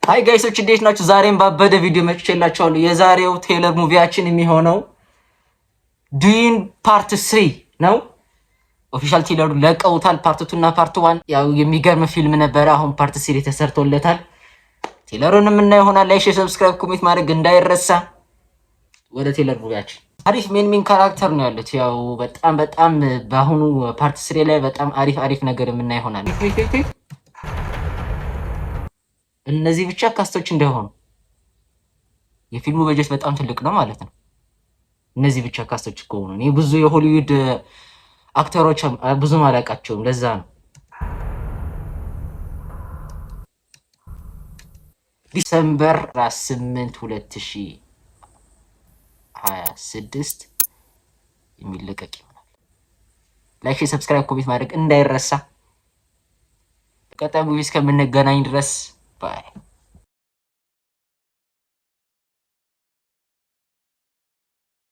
ሃይ ጋይሶች እንዴት ናችሁ? ዛሬም ባበደ ቪዲዮ መጥቼላችኋለሁ። የዛሬው ቴይለር ሙቪያችን የሚሆነው ዱዊን ፓርት 3 ነው። ኦፊሻል ቴይለሩ ለቀውታል። ፓርት 2 እና ፓርት 1 ያው የሚገርም ፊልም ነበረ። አሁን ፓርት 3 ተሰርቶለታል። ቴይለሩን የምናየው ይሆናል። ላይክ፣ ሼር፣ ሰብስክራይብ፣ ኮሜንት ማድረግ እንዳይረሳ። ወደ ቴይለር ሙቪያችን አሪፍ ሜን ካራክተር ነው ያሉት። ያው በጣም በአሁኑ ፓርት 3 ላይ በጣም አሪፍ ነገር የምናየው ይሆናል። እነዚህ ብቻ ካስቶች እንዳይሆኑ የፊልሙ በጀት በጣም ትልቅ ነው ማለት ነው። እነዚህ ብቻ ካስቶች ከሆኑ እኔ ብዙ የሆሊውድ አክተሮች ብዙም አላውቃቸውም፣ ለዛ ነው። ዲሰምበር 8 2026 የሚለቀቅ ይሆናል። ላይክ፣ ሰብስክራይብ፣ ኮሜንት ማድረግ እንዳይረሳ። ቀጣይ ሙቪ እስከምንገናኝ ድረስ Bye.